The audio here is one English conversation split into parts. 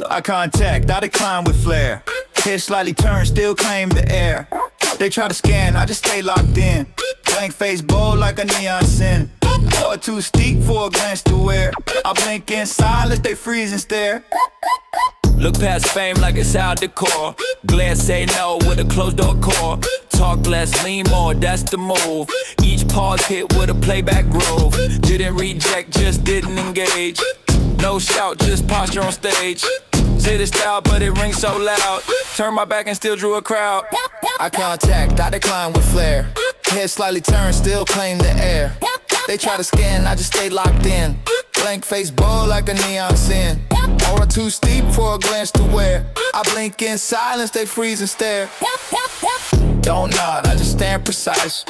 Eye contact, I decline with flair. Head slightly turned, still claim the air. They try to scan, I just stay locked in. Blank face bold like a neon sin. Or too steep for a glance to wear. I blink in silence, they freeze and stare. Look past fame like it's out decor. Glare say no with a closed door core. Talk less, lean more, that's the move. Each pause hit with a playback groove. Didn't reject, just didn't engage. No shout, just posture on stage. Say the style, but it rings so loud. Turn my back and still drew a crowd. Eye contact, I decline with flair. Head slightly turned, still claim the air. They try to scan, I just stay locked in. Blank face bold like a neon sin. Aura too steep for a glance to wear. I blink in silence, they freeze and stare. Don't nod, I just stand precise.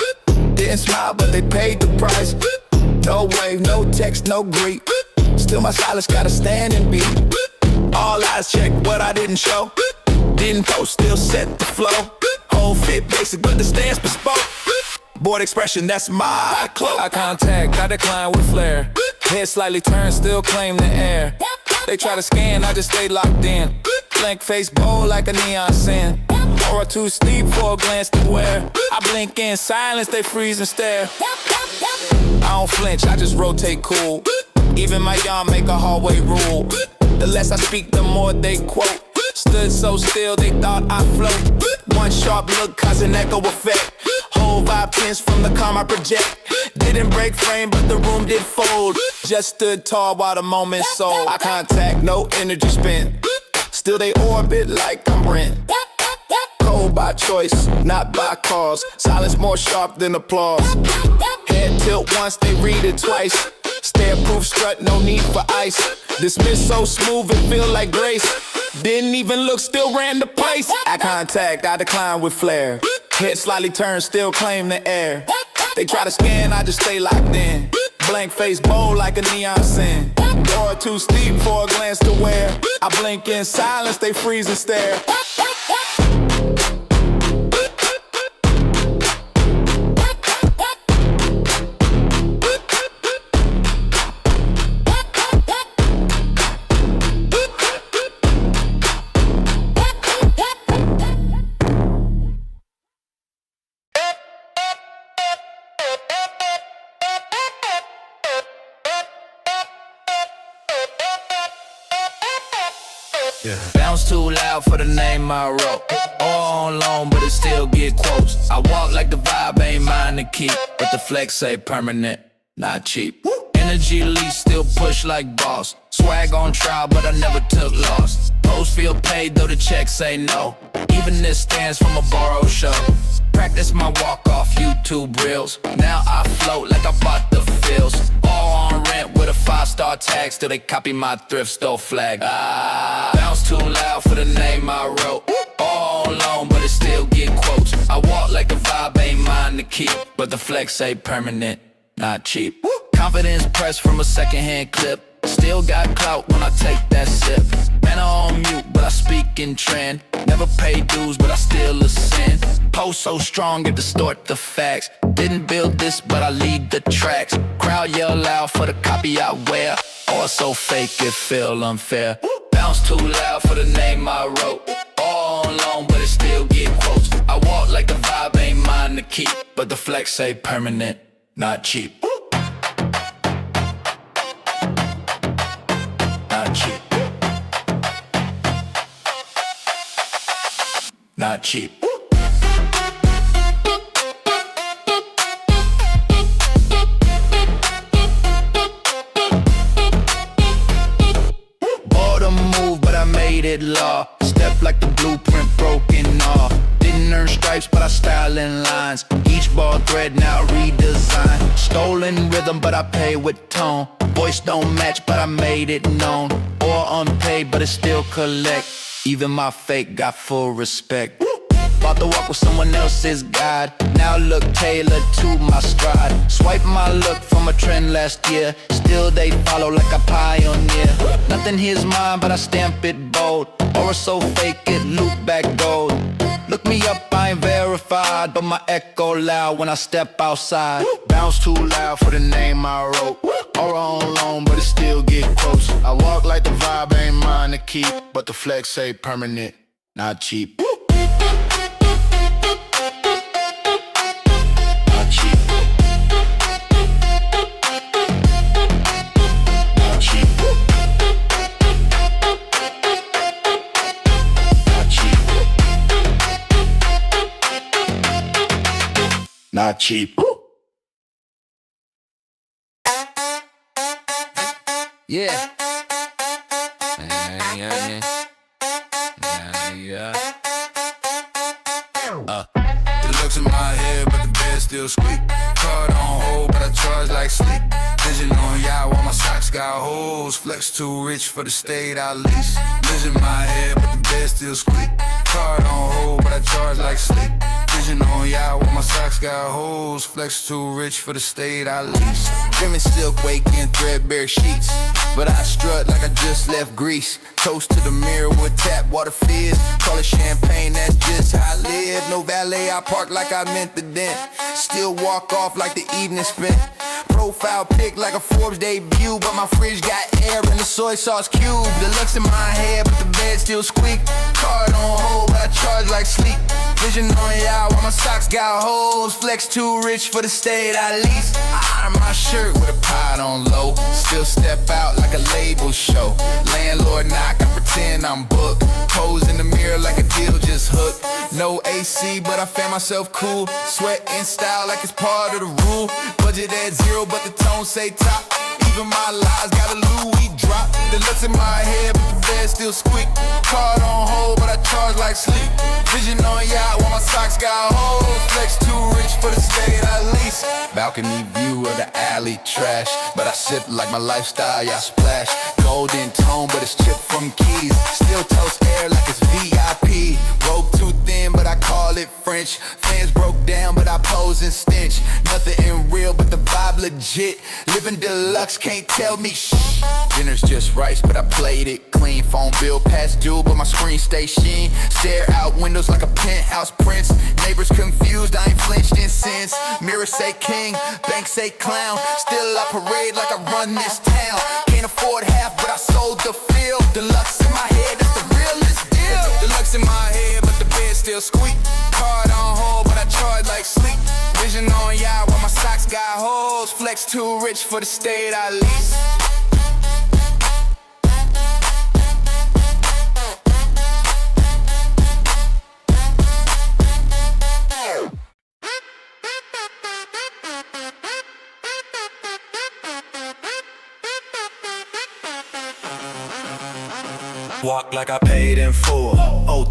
Didn't smile, but they paid the price. No wave, no text, no greet. Still my silence got a standing beat. All eyes check what I didn't show. Didn't post, still set the flow. Whole fit basic, but the stance bespoke. Board expression, that's my cloak. Eye contact, I decline with flair. Head slightly turned, still claim the air. They try to scan, I just stay locked in. Blank face bold like a neon sin. Aura too steep for a glance to wear. I blink in silence, they freeze and stare. I don't flinch, I just rotate cool. Even my yawn make a hallway rule. The less I speak, the more they quote. Stood so still, they thought I float. One sharp look, cause an echo effect. Whole vibe tense from the calm I project. Didn't break frame, but the room did fold. Just stood tall while the moment sold. Eye contact, no energy spent. Still they orbit like I'm Brent. Cold by choice, not by cause. Silence more sharp than applause. Head tilt once, they read it twice. Stare-proof strut, no need for ice. Dismiss so smooth, it feel like grace. Didn't even look, still ran the place. Eye contact, I decline with flair. Head slightly turned, still claim the air. They try to scan, I just stay locked in. Blank face bold like a neon sin. Door too steep for a glance to wear. I blink in silence, they freeze and stare. Yeah. Bounce too loud for the name I wrote. All on loan, but it still get quotes. I walk like the vibe ain't mine to keep, but the flex say permanent, not cheap. Energy lease, still push like boss. Swag on trial, but I never took loss. Pros feel paid, though the checks say no. Even this stands from a borrowed show. Practice my walk-off YouTube reels. Now I float like I bought the feels. All on rent with a 5-star tag. Still they copy my thrift store flag. Bounce too loud for the name I wrote. All alone, but it still get quotes. I walk like the vibe ain't mine to keep, but the flex say permanent, not cheap. Confidence pressed from a secondhand clip. Still got clout when I take that sip. Man, I'm on mute, but I speak in trend. Never pay dues, but I still ascend. Post so strong, it distort the facts. Didn't build this, but I lead the tracks. Crowd yell loud for the copy I wear. Or so fake, it feel unfair. Bounce too loud for the name I wrote. All alone, but it still get quotes. I walk like the vibe ain't mine to keep, but the flex say permanent, not cheap. Not cheap. Not cheap. Bought a move, but I made it law. Step like the blueprint broken off. Didn't earn stripes, but I style in lines. Each ball thread now redesigned. Stolen rhythm, but I pay with tone. Voice don't match, but I made it known. Or unpaid, but it still collect. Even my fake got full respect. About to walk with someone else's guide. Now look tailored to my stride. Swipe my look from a trend last year. Still they follow like a pioneer. Nothing here's mine, but I stamp it bold. Or so fake it loop back gold. Look me up, I ain't verified, but my echo loud when I step outside. Bounce too loud for the name I wrote. Aura on loan, but it still get close. I walk like the vibe ain't mine to keep, but the flex say permanent, not cheap. Not cheap. Not cheap. Not cheap. Not cheap. Yeah. Deluxe in my head, but the bed still squeak. Card on hold, but I charge like sleep. Vision on yacht while my socks got holes. Flex too rich for the state I lease. Vision in my head, but the bed still squeak. Card on hold, but I charge like sleep. Vision on yacht while my socks got holes. Flex too rich for the state I lease. Dreaming silk wake in threadbare sheets, but I strut like I just left Greece. Toast to the mirror with tap water fizz. Call it champagne, that's just how I live. No valet, I park like I meant the dent. Still walk off like the evening spent. Profile pic like a Forbes debut, but my fridge got air and the soy sauce cube. Deluxe in my head, but the bed still squeak. Card on hold, but I charge like sleep. Vision on y'all while my socks got holes. Flex too rich for the state I lease. I iron my shirt with a pot on low. Still step out like a label show. Landlord knock, I pretend I'm booked. Pose in the mirror like a deal just hooked. No AC, but I found myself cool. Sweat in style like it's part of the rule. Budget at zero, but the tone say top. Even my lies got a Louis drop. Deluxe in my head, but the bed still squeak. Card on hold, but I charge like sleep. Vision on yacht while my socks got holes. Flex too rich for the state I lease. Balcony view of the alley trash, but I sip like my lifestyle, y'all splash. Golden tone, but it's chipped from keys. Still toast air like it's VIP. Rope too thin, but I call it French. Fans broke down, but I pose and stench. Nothing real, but the vibe legit. Living deluxe, can't tell me shh. Dinner's just rice, but I played it clean. Phone bill past due, but my screen stay sheen. Stare out windows like a penthouse prince. Neighbors confused, I ain't flinched in since. Mirror say king, bank say clown. Still I parade like I run this town. Can't afford half, but I sold the field. Deluxe in my head, that's the realest deal. Deluxe in my head, but the bed still squeak. Card on hold, but I charge like sleep. Vision on yacht while my socks got holes. Flex too rich for the state I lease. Walk like I paid in full,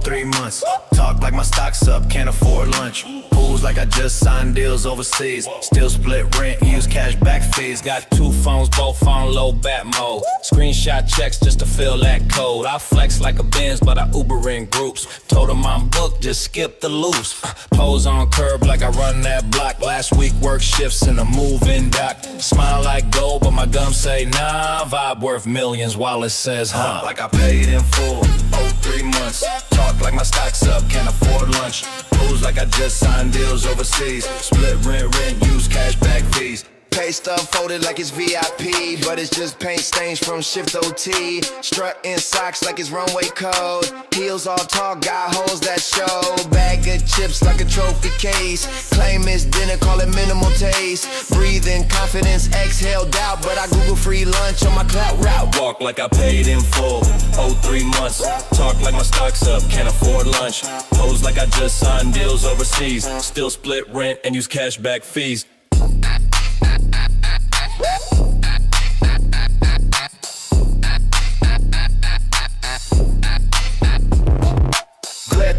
3 months. Talk like my stock's up, can't afford lunch. Pools like I just signed deals overseas. Still split rent, use cash back fees. Got 2 phones, both on low bat mode. Screenshot checks just to fill that code. I flex like a Benz, but I Uber in groups. Told them I'm booked, just skip the loose. Pose on curb like I run that block. Last week work shifts in a moving dock. Smile like gold, but my gums say nah. Vibe worth millions, wallet says huh. Like I paid in full, 3 months. Talk like my stock's up, can't afford lunch. Pose like I just signed deals overseas. Split rent, use cash back fees. Pay stuff folded like it's VIP, but it's just paint stains from shift OT. Strut in socks like it's runway code. Heels all tall, got holes that show. Bag of chips like a trophy case. Claim it's dinner, call it minimal taste. Breathe in confidence, exhale doubt, but I Google free lunch on my clout route. Walk like I paid in full, 3 months. Talk like my stock's up, can't afford lunch. Pose like I just signed deals overseas. Still split rent and use cash back fees.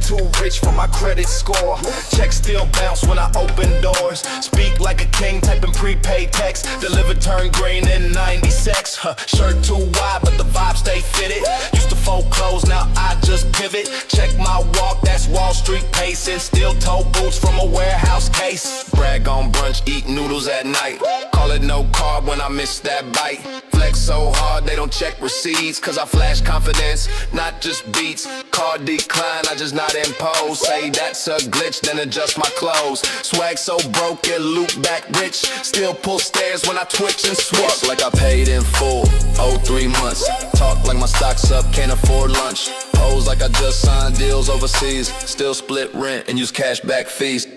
Too rich for my credit score. Checks still bounce when I open doors. Speak like a king, typing prepaid text. Deliver turn green in 96. Shirt too wide, but the vibe stay fitted. Used to fold clothes, now I just pivot. Check my walk, that's Wall Street pacing. Still toe boots from a warehouse case. Brag on brunch, eat noodles at night. Call it no carb when I miss that bite. Flex so hard they don't check receipts, cause I flash confidence, not just beats. Card decline, I just not impose. Say that's a glitch, then adjust my clothes. Swag so broke, it loop back rich. Still pull stairs when I twitch and switch. Walk like I paid in full, 3 months. Talk like my stock's up, can't afford lunch. Pose like I just signed deals overseas. Still split rent and use cashback fees.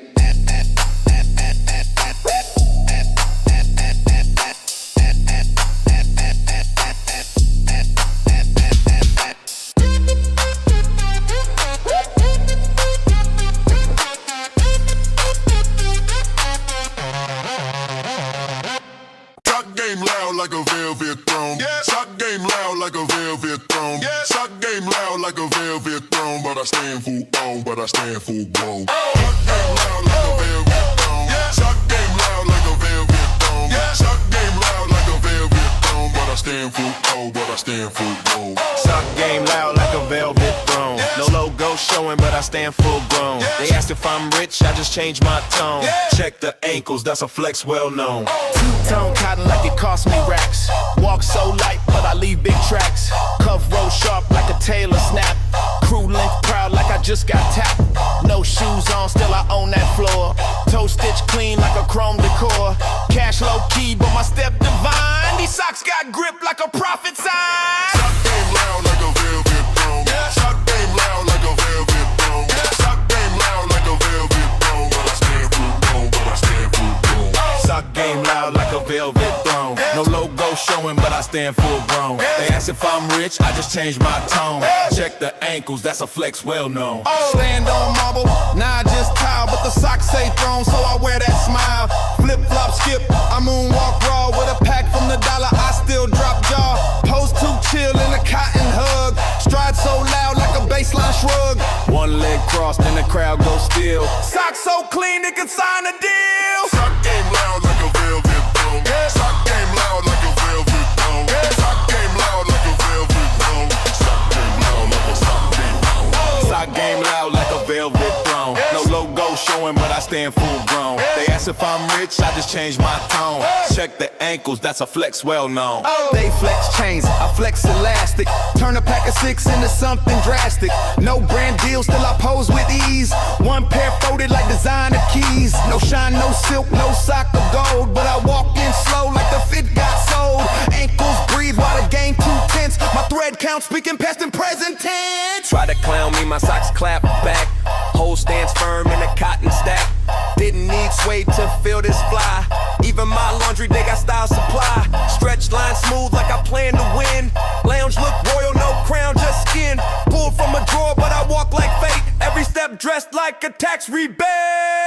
Like a velvet throne. Yeah. Sock game loud like a velvet throne. Yeah. Sock game loud like a velvet throne. But I stand full on, but I stand full grown. Sock game loud like a velvet throne. Yeah. Sock game loud like a velvet throne. Yeah. Sock game loud like a velvet throne. But I stand full on, but I stand full grown. Sock game loud like a velvet throne. No logo showing, but I stand full grown. They asked if I'm rich, I just changed my tone. Check the ankles, that's a flex well known. Two-tone cotton like it cost me racks. Walk so light, but I leave big tracks. Cuff roll sharp like a Taylor snap. Crew length proud like I just got tapped. No shoes on, still I own that floor. Toe stitch clean like a chrome decor. Cash low key, but my step divine. These socks got grip like a prophet sign. Sock game loud like a velvet throne. Sock game loud like a velvet throne. Sock game loud like a velvet throne. But I stand full grown, but I stand full grown. Sock game loud like a velvet throne. No logo showing, but I stand full grown. They ask if I'm rich, I just changed my tone. Check the ankles, that's a flex well known. Stand on marble, nah, I just tile. But the socks say throne, so I wear that smile. Flip flop skip, I moonwalk raw. With a pack from the dollar, I still drop jaw. Pose too chill in a cotton hug. Stride so loud like a baseline shrug. One leg crossed and the crowd goes still. Socks so clean they can sign a deal. Sock game loud like a velvet throne. Sock game loud like a velvet throne. Sock game loud like a velvet throne. Sock game loud like a sock game throne. Sock game loud like a velvet throne. No logo showing, but I stand full grown. They ask if I'm rich, I just changed my tone. Check the ankles, that's a flex well known. They flex chains, I flex elastic. Turn a pack of 6 into something drastic. No brand deal, still I pose with ease. One pair folded like designer keys. No shine, no silk, no sock of gold. But I walk in slow like the fit got sold. Ankles breathe while the game too tense. My thread count speaking past and present tense. Try to clown me, my socks clap back. Hole stands firm in a cotton stack. Didn't need suede to feel this fly. Even my laundry, they got style supply. Stretch line smooth like I plan to win. Lounge look royal, no crown, just skin. Pulled from a drawer, but I walk like fate. Every step dressed like a tax rebate.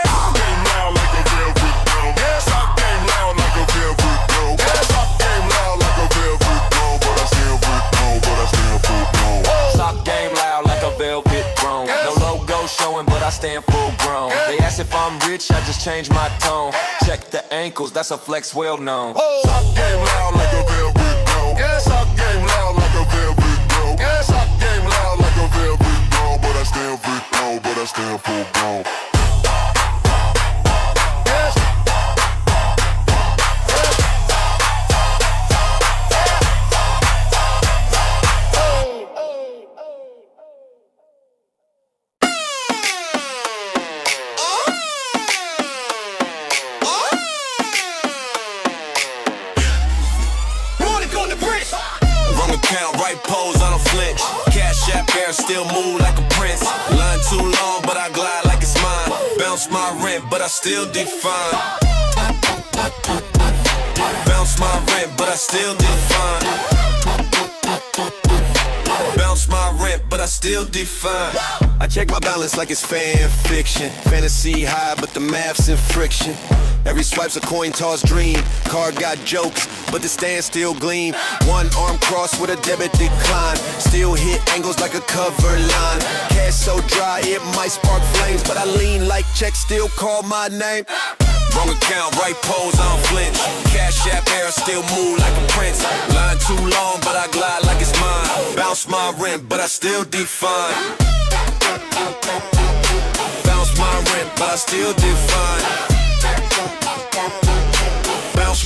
Sock game loud like a velvet throne. Sock game loud like a velvet throne. Sock game loud like a velvet throne. But I stand full grown, but I stand full grown. Sock game loud like a velvet throne. No logo showing, but I stand full grown. They ask if I'm rich, I just changed my tone. Check the ankles, that's a flex well known. Sock game loud like a velvet throne. Sock game loud like a velvet throne. Sock game loud like a velvet throne. But I stand full grown, but I stand full grown. Right pose, I don't flinch. Cash app air, still move like a prince. Line too long, but I glide like it's mine. Bounce my rent, but I still define. Bounce my rent, but I still define. Bounce my rent, but I still define. I check my balance like it's fan fiction. Fantasy high, but the math's in friction. Every swipe's a coin toss dream. Card got jokes, but the stand still gleam. One arm cross with a debit decline. Still hit angles like a cover line. Cash so dry it might spark flames, but I lean like checks still call my name. Wrong account, right pose, I don't flinch. Cash app air, still move like a prince. Line too long, but I glide like it's mine. Bounce my rent, but I still define. Bounce my rent, but I still define.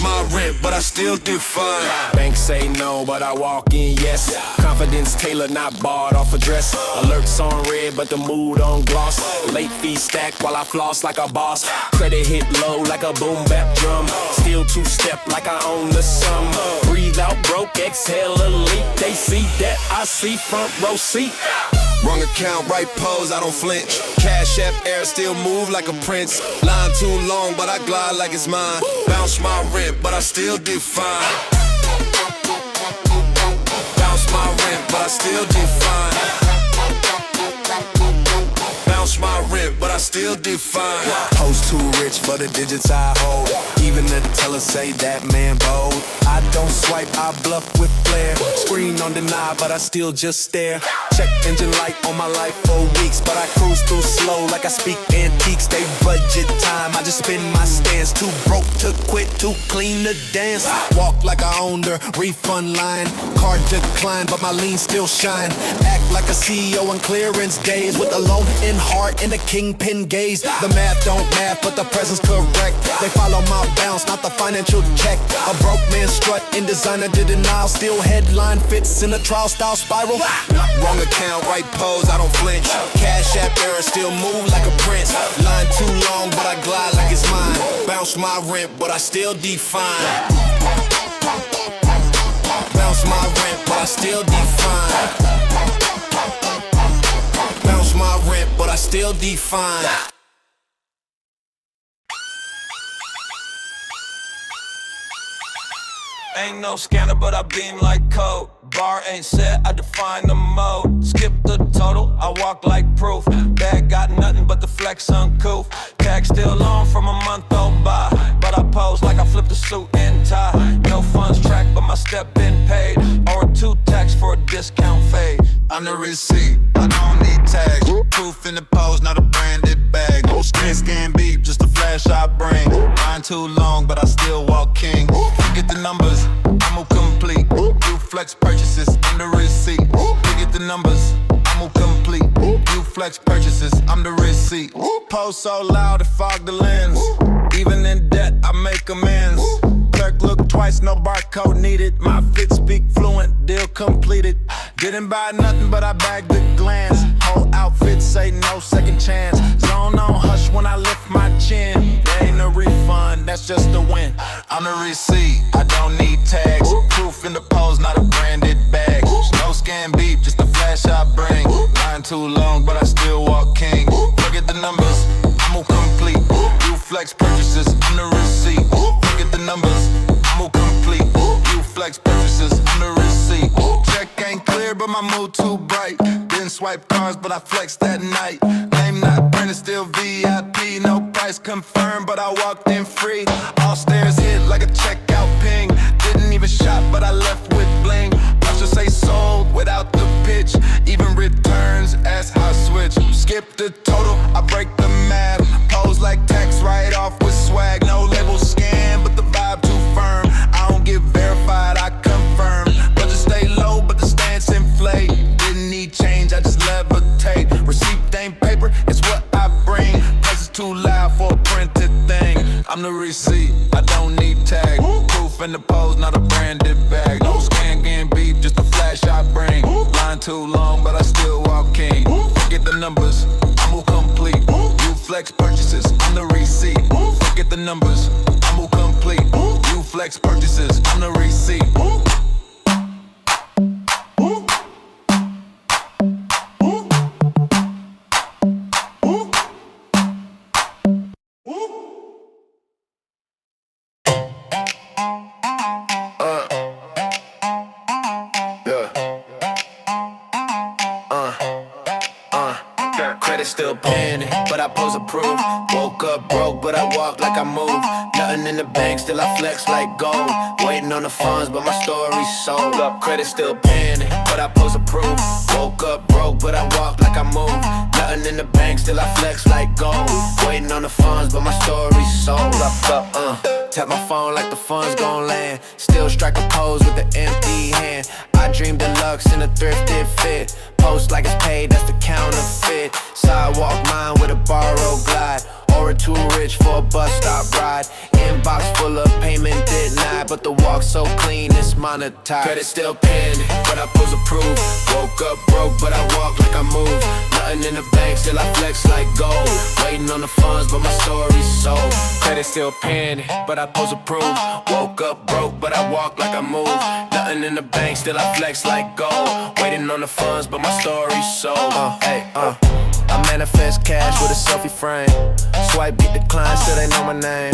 my rent, but I still do fine. Banks say no, but I walk in yes. Confidence tailored, not bought off a dress. Alerts on red, but the mood on gloss. Late fees stacked while I floss like a boss. Credit hit low like a boom bap drum. Still two-step like I own the sum. Breathe out broke, exhale elite. They see that I see front row seat. Wrong account, right pose, I don't flinch. Cash app air, still move like a prince. Line too long, but I glide like it's mine. Bounce my rent, but I still do fine. Bounce my rent, but I still do fine. Bounce my rent, but I still do fine. Post too rich for the digits I hold. Even the teller say that man bold. I don't swipe, I bluff with flair. Screen on deny, but I still just stare. Check engine light on my life for weeks, but I cruise through slow like I speak antiques. They budget time, I just spin my stance. Too broke to quit, too clean to dance. Walk like I owned her, refund line. Card decline, but my lean still shine. Act like a CEO on clearance days with a loan in heart and a kingpin gaze. The math don't math, but the presence correct. They follow my bounce, not the financial check. A broke man strut in designer to denial. Still headline fits in a trial style spiral. Wrong account, right pose, I don't flinch. Cash app error, still move like a prince. Line too long, but I glide like it's mine. Bounce my rent, but I still define. Bounce my rent, but I still define. Bounce my rent, but I still define. Ain't no scanner, but I beam like code. Bar ain't set, I define the mode. Skip the total, I walk like proof. Bag got nothing but the flex uncouth. Tag still on from a month old by, but I pose like I flipped a suit and tie. No funds tracked, but my step been paid. Or 2 tax for a discount fade. I'm the receipt, I don't need tags. Proof in the pose, not a branded bag. Scan beep, just a flash I bring. Line too long, but I still walk king. Get the numbers, I'm complete. You flex purchases, I'm the receipt. Get the numbers, I'm complete. You flex purchases, I'm the receipt. Pose so loud it fog the lens. Even in debt, I make amends. Clerk look twice, no barcode needed. My fit speak fluent, deal completed. Didn't buy nothing, but I bagged the glance. Whole outfit say no second chance. Zone on hush when I lift my chin. There ain't no refund, that's just a win. I'm the receipt, I don't need tags. Proof in the pose, not a branded bag. No scan beep, just a flash I bring. Line too long, but I still walk king. Look at the numbers, I'm complete. You flex purchases, I'm the receipt. Look at the numbers, I'm complete. You flex purchases, I'm the receipt. Check ain't clear, but my mood too bright. Didn't swipe cards, but I flexed that night. Name not printed, still VIP. No price confirmed, but I walked in free. All stairs hit like a checkout ping. Didn't even shop, but I left with bling. Watch her say sold without the pitch. Even returns, ask how I switch. Skip the total, I break the math. Pose like text right off with swag. No label scan, but the vibe too firm. I don't get verified, I confirm. But just stay low, but the stance inflate. Didn't need change, I just levitate. Receipt ain't paper, it's what I bring. Price is too loud for a printed thing. I'm the receipt, I don't need tag. Proof in the pose, not a branded bag. No scan game beep, just a flash I bring. Line too long, but I still walk king. Forget the numbers, I'm complete. You flex purchases, I'm the receipt. Forget the numbers, I'm complete. You flex purchases, I'm the receipt. Credit still paying it, but I pose approved. Woke up broke, but I walk like I moved. Nothing in the bank, still I flex like gold. Waiting on the funds, but my story's sold. Up credit still paying it, but I pose approved. Woke up broke, but I walk like I moved. Nothing in the bank, still I flex like gold. Waiting on the funds, but my story's sold. Tap my phone like the funds gon' land. Still strike a pose with the empty hand. I dream deluxe in a thrifted fit. Post like it's paid, that's the counterfeit. Sidewalk mine with a borrowed glide. Or too rich for a bus stop ride. Inbox full of payment denied. so clean, it's monetized. Credit still pending, but I pose approved. Woke up broke, but I walk like I move. Nothing in the bank, still I flex like gold. Waiting on the funds, but my story's sold. Credit still pending, but I pose approved. Woke up broke, but I walk like I move. Nothing in the bank, still I flex like gold. Waiting on the funds, but my story's sold. I manifest cash with a selfie frame. Swipe, get declined, still they know my name.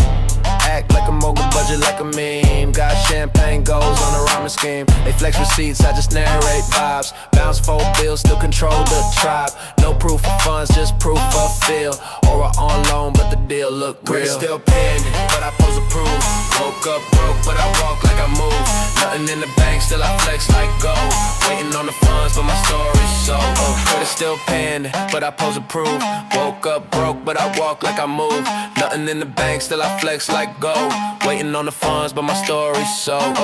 Act like a mogul, budget like a meme. Got champagne goals on a rhyming scheme. They flex receipts, I just narrate vibes. Bounce 4 bills, still control the tribe. No proof of funds, just proof of feel. Aura on loan, but the deal look real. Credit still pending, but I pose approved. Woke up broke, but I walk like I move. Nothing in the bank, still I flex like gold. Waiting on the funds, but my story's sold. Credit still pending, but I pose approved. Woke up broke, but I walk like I move. Nothing in the bank, still I flex like gold. Waiting on the funds, but my story's sold.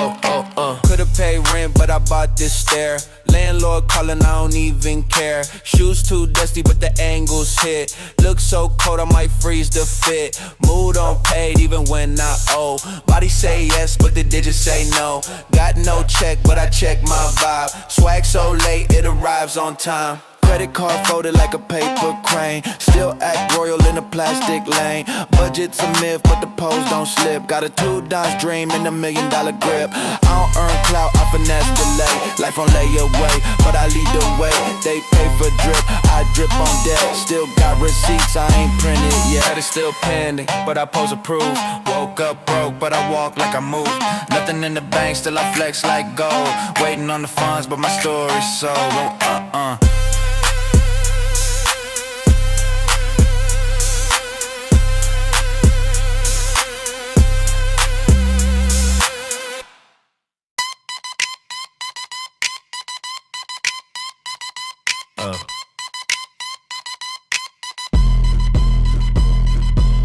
Could've paid rent, but I bought this stair. Landlord calling, I don't even care. Shoes too dusty, but the angles hit. Look so cold, I might freeze the fit. Mood on paid, even when I owe. Body say yes, but the digits say no. Got no check, but I check my vibe. Swag so late, it arrives on time. Credit card folded like a paper crane. Still act royal in a plastic lane. Budget's a myth, but the pose don't slip. Got a 2-dime dream and $1 million grip. I don't earn clout, I finesse delay. Life on layaway, but I lead the way. They pay for drip, I drip on debt. Still got receipts, I ain't printed yet. Credit still pending, but I pose approved. Woke up broke, but I walk like I move. Nothing in the bank, still I flex like gold. Waiting on the funds, but my story's sold.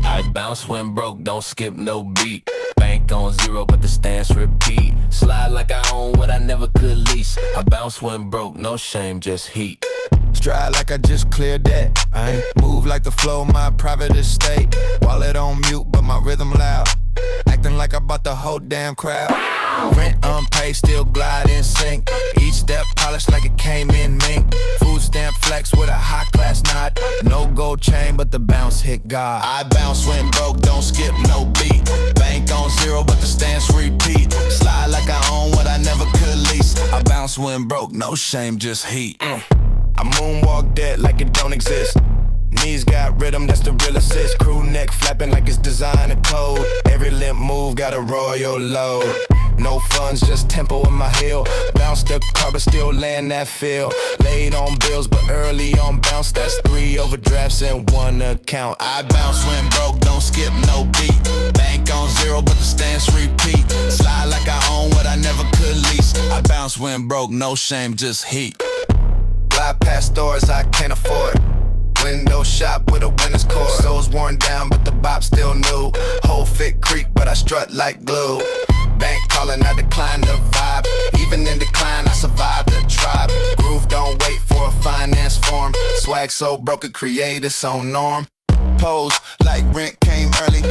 I bounce when broke, don't skip no beat. Bank on zero, but the stance repeat. Slide like I own what I never could lease. I bounce when broke, no shame, just heat. Stride like I just cleared that. I ain't move like the flow, my private estate. Wallet on mute, but my rhythm loud. Acting like I bought the whole damn crowd. Rent unpaid, still glide in sync. Each step polished like it came in mink. Food stamp flex with a high class nod. No gold chain, but the bounce hit God. I bounce when broke, don't skip no beat. Bank on zero, but the stance repeat. Slide like I own what I never could lease. I bounce when broke, no shame, just heat. I moonwalk dead like it don't exist. Knees got rhythm, that's the real assist. Crew neck flapping like it's designer code. Every limp move got a royal load. No funds, just tempo in my heel. Bounce the car, but still land that feel. Late on bills, but early on bounce. That's 3 overdrafts in 1 account. I bounce when broke, don't skip no beat. Bank on zero, but the stance repeat. Slide like I own what I never could lease. I bounce when broke, no shame, just heat. Fly past stores I can't afford. Window shop with a winner's cord. Soul's worn down, but the bop still new. Whole fit creek, but I strut like glue. Bank calling, I decline the vibe. Even in decline, I survive the tribe. Groove don't wait for a finance form. Swag so broke it create its own norm. Pose like rent came early.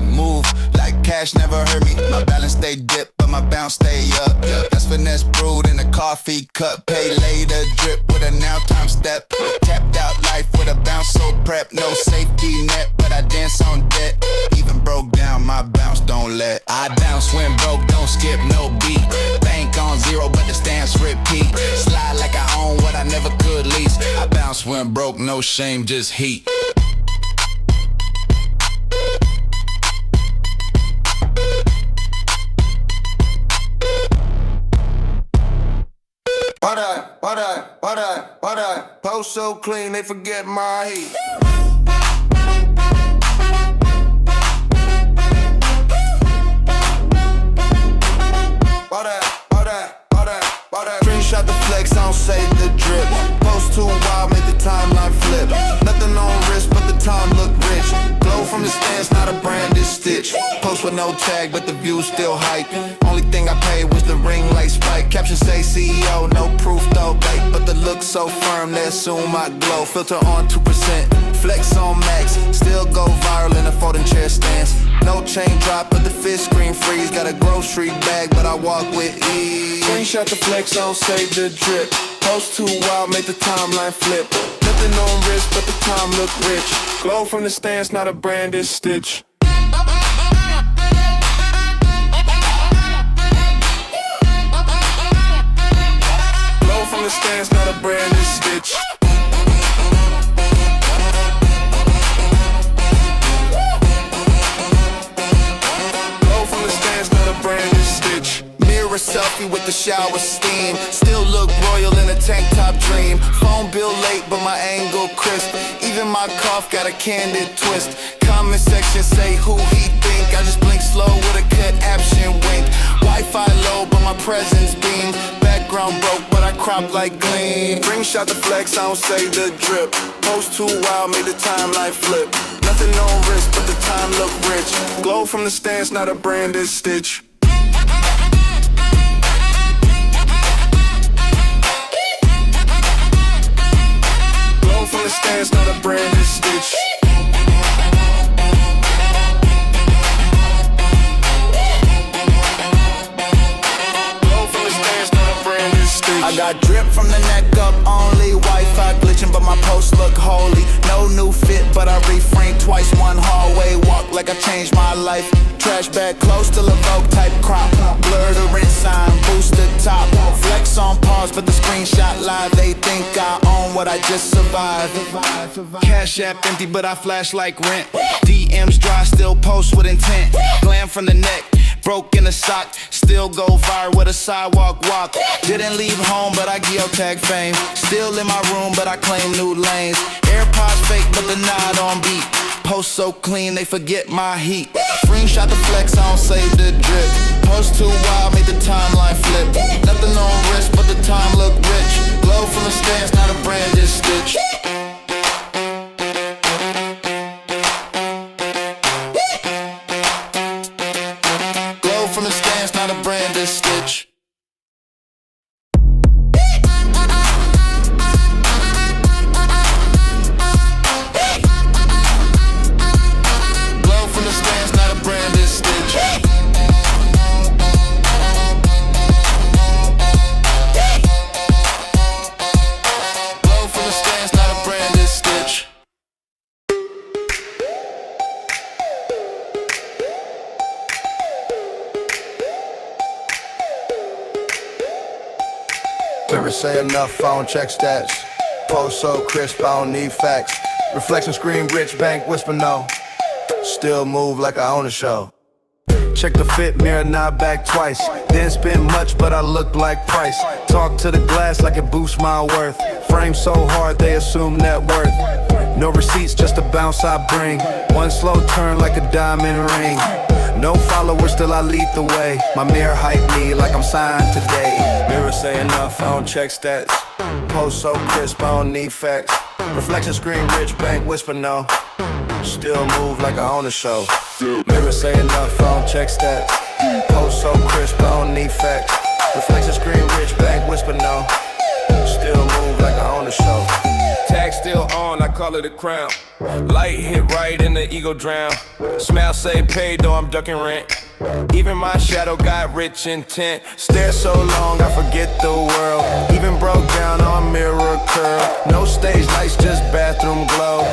Move like cash never hurt me. My balance stay dip, but my bounce stay up. That's finesse brewed in a coffee cup. Pay later drip with a now time step. Tapped out life with a bounce so prep. No safety net, but I dance on debt. Even broke down, my bounce don't let. I bounce when broke, don't skip no beat. Bank on zero, but the stance repeat. Slide like I own what I never could lease. I bounce when broke, no shame, just heat. What I post so clean, they forget my heat. Screenshot the flex, I don't save the drip. Post too wild, make the timeline flip. Nothing on wrist, but the time look rich. Glow from the stance, not a branded stitch. Post with no tag, but the view still hype. Only thing I paid was the ring light spike. Caption say CEO, no proof though, bait, but the looks so firm, they assume I glow. Filter on 2%, flex on max. Still go viral in a folding chair stance. No chain drop, but the fish screen freeze. Got a grocery bag, but I walk with ease. Screenshot the flex on, save the drip. Post too wild, make the timeline flip. Nothing on wrist, but the time look rich. Glow from the stance, not a branded stitch. Glow from the stance, not a branded stitch. Glow from the stance, not a branded stitch. Mirror selfie with the shower steam. Still look royal in a tank top dream. Phone bill late, but my angle crisp. Even my cough got a candid twist. Comment section say who he think. I just blink slow with a cut action wink. Wi-Fi low, but my presence beam. Background broke, but I crop like gleam. Screenshot the flex, I don't save the drip. Post too wild, made the timeline flip. Nothing on wrist, but the time look rich. Glow from the stance, not a branded stitch. From the stance, not a branded stitch. Glow from the stance, not a branded stitch. I got drip from the neck up only. Wi-Fi glitching, but my posts look holy. No new fit, but I reframe twice. One hallway walk like I changed my life. Trash bag close, still a Vogue type crop. Blur the rent sign, boost the top. Flex on pause, but the screenshot live. They think I own what I just survived. Cash app empty, but I flash like rent. DMs dry, still post with intent. Glam from the neck, broke in a sock. Still go viral with a sidewalk walk. Didn't leave home, but I geotag fame. Still in my room, but I claim new lanes. AirPods fake, but the nod on beat. Post so clean, they forget my heat. Screenshot the flex, I don't save the drip. Post too wild, make the timeline flip. Nothing on wrist, but the time look rich. Glow from the stance, not a branded stitch. Glow from the stance, not a branded stitch. Never say enough, I don't check stats. Post so crisp, I don't need facts. Reflection scream rich, bank whisper no. Still move like I own a show. Check the fit, mirror nod back twice. Didn't spend much, but I look like Price. Talk to the glass like it boosts my worth. Frame so hard, they assume net worth. No receipts, just a bounce I bring. One slow turn like a diamond ring. No followers, still I lead the way. My mirror hype me like I'm signed today. Mirror say enough, I don't check stats. Post so crisp, I don't need facts. Reflection screen rich, bank whisper no. Still move like I own a show. Mirror say enough, I don't check stats. Post so crisp, I don't need facts. Reflection screen rich, bank whisper no. Still move like I own a show. Tag still on, I call it a crown. Light hit right and the ego drown. Smile say paid, though I'm ducking rent. Even my shadow got rich intent. Stare so long, I forget the world. Even broke down on mirror curl. No stage lights, just bathroom glow.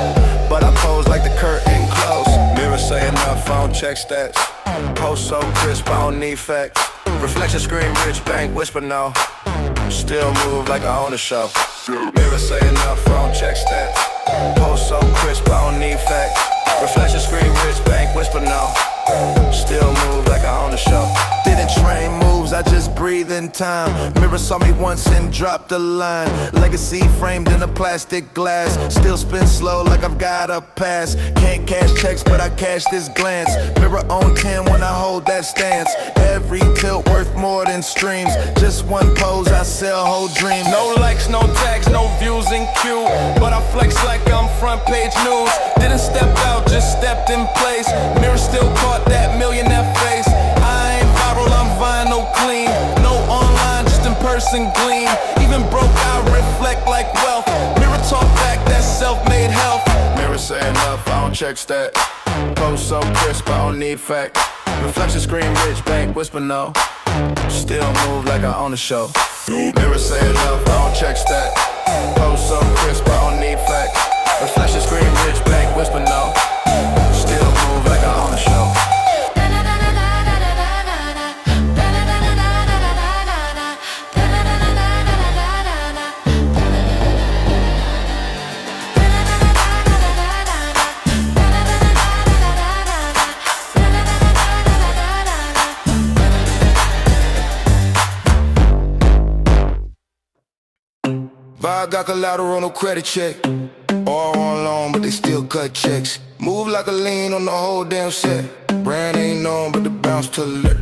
But I pose like the curtain close. Mirror say enough, I don't check stats. Post so crisp, I don't need facts. Reflection screen rich, bank whisper no. Still move like I own a show. Mirror say enough, I don't check stats. Post so crisp, I don't need facts. Reflection screen rich, bank whisper no. Still move like I own a show. Didn't train moves, I just breathe in time. Mirror saw me once and dropped a line. Legacy framed in a plastic glass. Still spin slow like I've got a pass. Can't cash checks, but I cash this glance. Mirror on 10 when I hold that stance. Every tilt worth more than streams. Just one pose, I sell whole dreams. No likes, no tags, no views in queue. But I flex like I'm front page news. Didn't step out, just stepped in place. Mirror still caught that millionaire face. I ain't viral, I'm vinyl clean. No online, just in person gleam. Even broke, I reflect like say enough, I don't check stat. Post so crisp, I don't need fact. Reflection screen rich, bank whisper no. Still move like I own the show. Never say enough, I don't check stat. Post so crisp, I don't need fact. Reflection screen rich, bank whisper no. Still move like I own the show. I got collateral, no credit check. All on loan, but they still cut checks. Move like a lean on the whole damn set. Brand ain't known, but the bounce to the lip.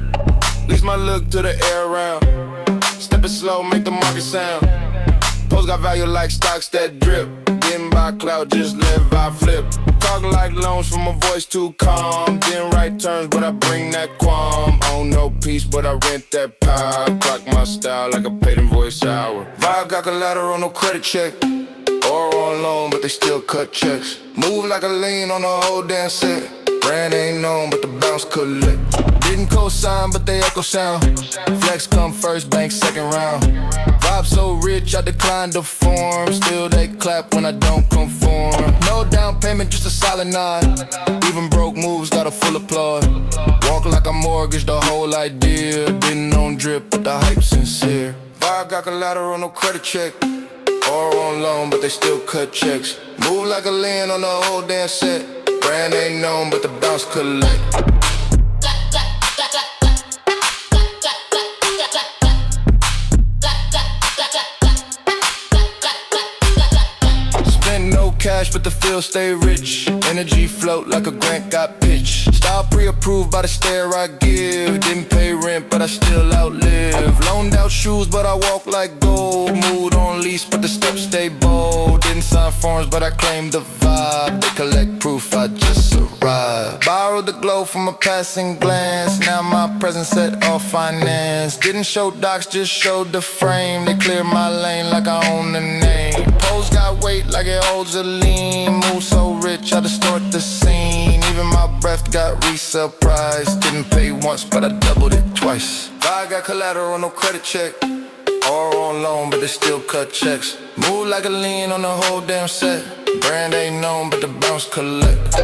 Least my look to the air around. Step it slow, make the market sound. Post got value like stocks that drip. Getting by cloud, just live, I flip. Talk like loans from a voice too calm. Didn't write terms, but I bring that qualm. Own no peace, but I rent that power. Clock my style like a paid invoice hour. Vibe got collateral, no credit check. Or on loan, but they still cut checks. Move like a lean on the whole damn set. Brand ain't known, but the bounce collect. Didn't co-sign, but they echo sound. Flex come first, bank second round. Vibe so rich, I declined the form. Still they clap when I don't conform. No down payment, just a solid nod. Even broke moves, got a full applaud. Walk like a mortgage, the whole idea. Didn't own drip, but the hype sincere. Vibe got collateral, no credit check. Or on loan, but they still cut checks. Move like a lean on the whole damn set. Brand ain't known, but the bounce collect. Cash, but the feel stay rich. Energy float like a grant got pitched. Style pre-approved by the stare I give. Didn't pay rent, but I still outlive. Loaned out shoes, but I walk like gold. Mood on lease, but the steps stay bold. Didn't sign forms, but I claim the vibe. They collect proof, I just arrived. Borrowed the glow from a passing glance. Now my presence set off finance. Didn't show docs, just showed the frame. They clear my lane like I own the name. Pose got weight like it holds a lean. Move so rich, I distort the scene. Even my breath got resale price. Didn't pay once, but I doubled it twice. I got collateral, no credit check. Or on loan, but they still cut checks. Move like a lean on the whole damn set. Brand ain't known, but the bounce collect.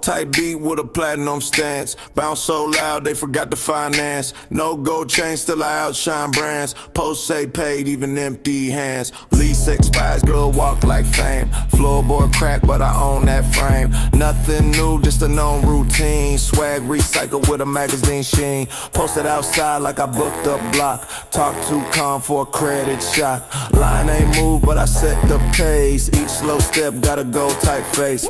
Type beat with a platinum stance. Bounce so loud they forgot to finance. No gold chain, still I outshine brands. Post say paid, even empty hands. Lease expires, girl walk like fame. Floorboard crack, but I own that frame. Nothing new, just a known routine. Swag recycle with a magazine sheen. Posted outside like I booked up block. Talk too calm for a credit shot. Line ain't moved, but I set the pace. Each slow step got a gold type face.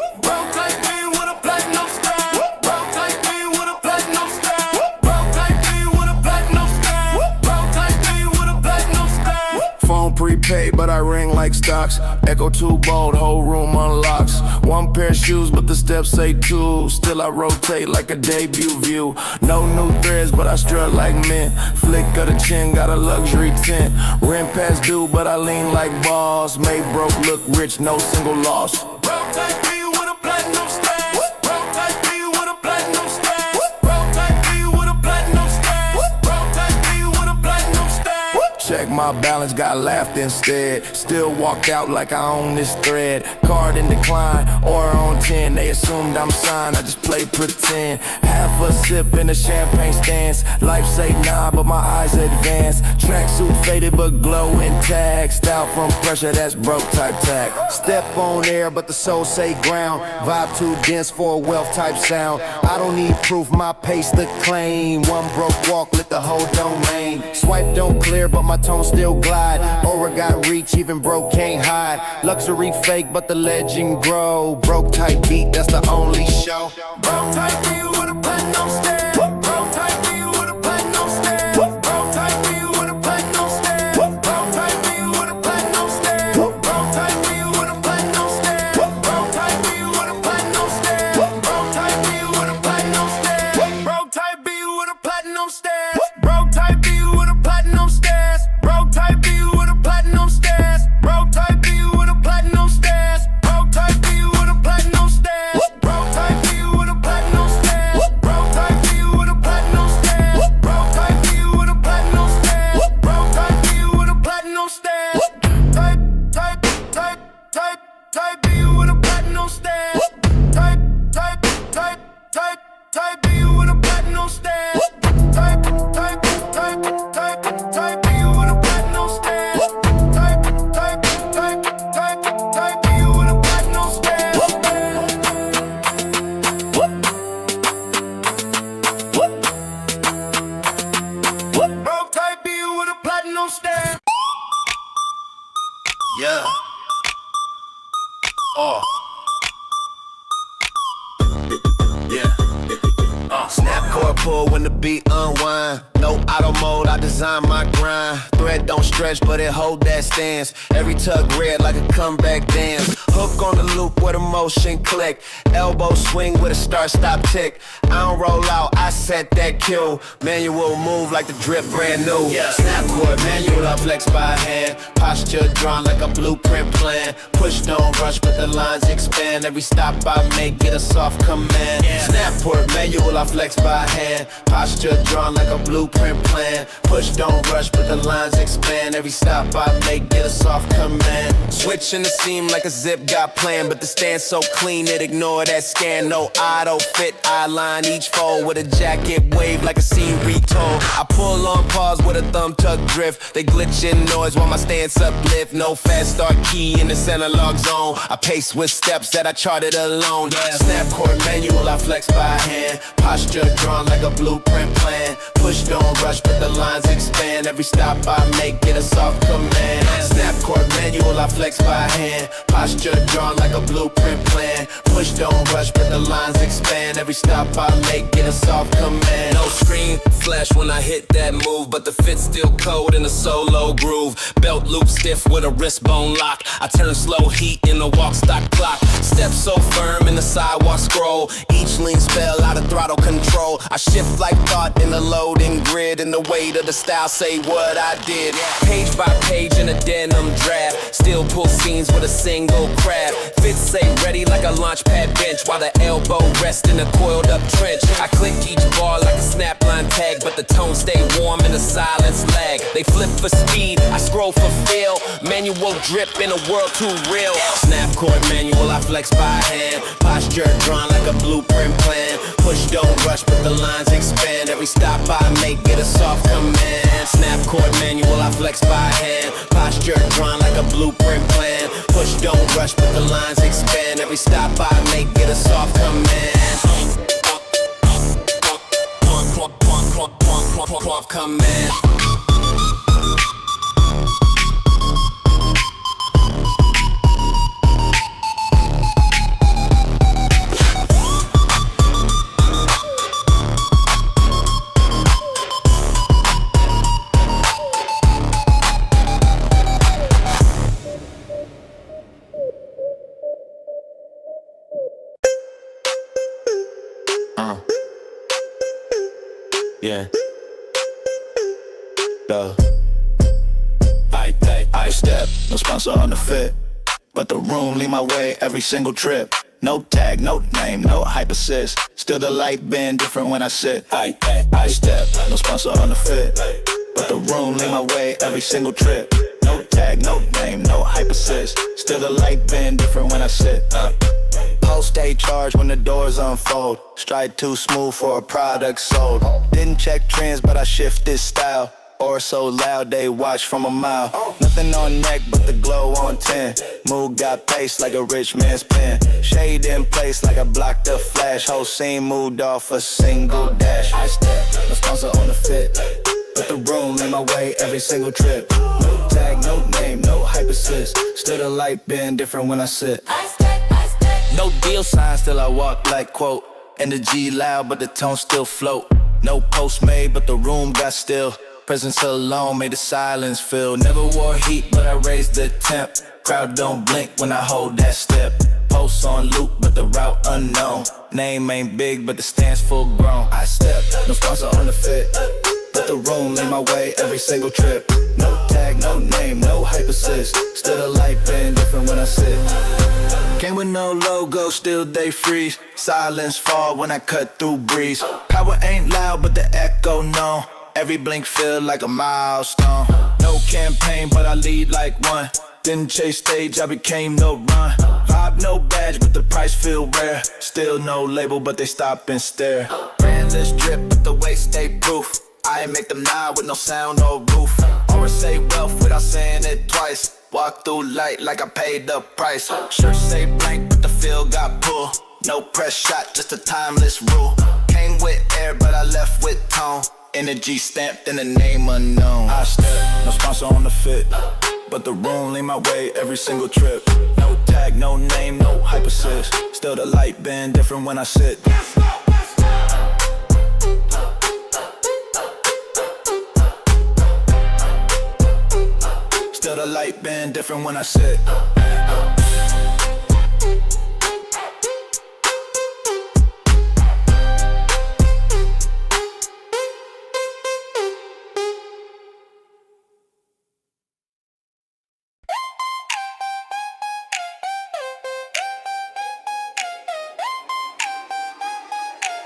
Phone prepaid, but I ring like stocks. Echo too bold, whole room unlocks. One pair of shoes, but the steps say two. Still I rotate like a debut view. No new threads, but I strut like mint. Flick of the chin, got a luxury tint. Rent past due, but I lean like boss. Made broke look rich, no single loss. Rotate me with a platinum stash. Rotate me with a platinum stash. Rotate me with a platinum stash. Rotate me with a platinum stash. Check my balance, got laughed instead. Still walked out like I own this thread. Card in decline, or on 10. They assumed I'm signed, I just play pretend. Half for a sip in the champagne stands. Life say nah, but my eyes advance. Tracksuit faded but glow intact. Style from pressure, that's broke type tag. Step on air, but the soul say ground. Vibe too dense for a wealth type sound. I don't need proof, my pace the claim. One broke walk, lit the whole domain. Swipe don't clear, but my tone still glide. Aura got reach, even broke can't hide. Luxury fake, but the legend grow. Broke type beat, that's the only show. Broke type beat with a platinum stamp. Broke type beat with a platinum stamp. Broke type beat with a platinum stamp. Broke type beat with a platinum stamp. Broke type beat with a platinum stamp. Broke type beat with a platinum stamp. Broke type beat with a platinum stamp. Broke type beat with a platinum stamp. Broke type beat with a platinum stamp. Broke type beat with a platinum stamp. Broke type beat with a platinum stamp. Broke type beat with a platinum stamp. Broke type beat with a platinum stamp. Broke type beat with a platinum stamp. Broke type beat with a platinum stamp. Broke type beat with a platinum stamp. Type beat with a platinum stamp. Type beat with a platinum stamp. Type beat with a platinum stamp. Type beat with a platinum stamp. Broke type beat with a platinum stamp. Yeah. Yeah. Snapcord pull when the beat unwind. No auto mode, I design my grind. Thread don't stretch, but it hold that stance. Every tug red like a comeback dance. Hook on the loop where the motion click. Elbow swing with a start-stop tick. I don't roll out, I set that cue. Manual move like the drip brand new. Yeah. Snapcord manual, I flex by hand. Posture drawn like a blueprint plan. Push don't rush, but the lines expand. Every stop I make, get a soft command. Yeah. Snapcord manual, I flex by hand. Posture drawn like a blueprint plan. Push don't rush, but the lines expand. Every stop I make, get a soft command. Switching the seam like a zip got planned, but the stance so clean it ignore that scan. No auto fit, I line each fold with a jacket wave like a scene retold. I pull on pause with a thumb tuck drift. They glitch in noise while my stance uplift. No fast start key in this analog zone. I pace with steps that I charted alone. Yeah. Snapcord manual, I flex by hand. Posture drawn like a blueprint plan. Push don't rush, but the lines expand. Every stop I make, get a soft command. Snapcord manual, I flex by hand. Posture drawn like a blueprint plan. Push don't rush, but the lines expand. Every stop I make, get a soft command. No screen flash when I hit that move, but the fit still cold in a solo groove. Belt loop stiff with a wrist bone lock. I turn slow heat in the walk stock clock. Step so firm in the sidewalk scroll. Each lean spell out of throttle control. I shift like thought in the loading grid, and the weight of the style say what I did. Page by page in a denim draft. Still pull scenes with a single craft. Fits say ready like a launch pad bench, while the elbow rests in a coiled up trench. I click each bar like a snapline tag, but the tone stay warm and the silence lag. They flip for speed, I scroll for feel. Manual drip in a world too real. Snapcord manual, I flex by hand. Posture drawn like a blueprint plan. Push don't rush, but the lines expand. Every stop I make, get a soft command. Snapcord manual, I flex by hand. Posture drawn like a blueprint plan. Push don't rush, but the lines expand. Every stop I make, get a soft command. Command. Yeah. I step, no sponsor on the fit, but the room lead my way every single trip. No tag, no name, no hype assist. Still the light bend different when I sit. I step, no sponsor on the fit, but the room lead my way every single trip. No tag, no name, no hype assist. Still the light bend different when I sit. Post stay charged when the doors unfold. Stride too smooth for a product sold. Didn't check trends, but I shifted style. Or so loud they watch from a mile. Nothing on neck but the glow on 10. Mood got pace like a rich man's pen. Shade in place like I blocked the flash. Whole scene moved off a single dash. I step, no sponsor on the fit. But the room in my way every single trip. No tag, no name, no hype assist. Still the light been different when I sit. No deal sign, still I walk like quote. Energy loud, but the tone still float. No post made, but the room got still. Presence alone made the silence feel. Never wore heat, but I raised the temp. Crowd don't blink when I hold that step. Posts on loop, but the route unknown. Name ain't big, but the stance full grown. I step, no sponsor on the fit. But the room in my way every single trip. No tag, no name, no hype assist. Still the light been different when I sit. Came with no logo, still they freeze. Silence fall when I cut through breeze. Power ain't loud, but the echo known. Every blink feel like a milestone. No campaign, but I lead like one. Didn't chase stage, I became no run. Vibe, no badge, but the price feel rare. Still no label, but they stop and stare. Brandless drip, but the waist stay proof. I make them nod with no sound or roof. Or say wealth without saying it twice. Walk through light like I paid the price. Shirt say blank, but the feel got pull. No press shot, just a timeless rule. Came with air, but I left with tone. Energy stamped in a name unknown. I step, no sponsor on the fit. But the room lead my way every single trip. No tag, no name, no hype assist. Still the light been different when I sit. Still the light been different when I sit.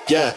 Yeah.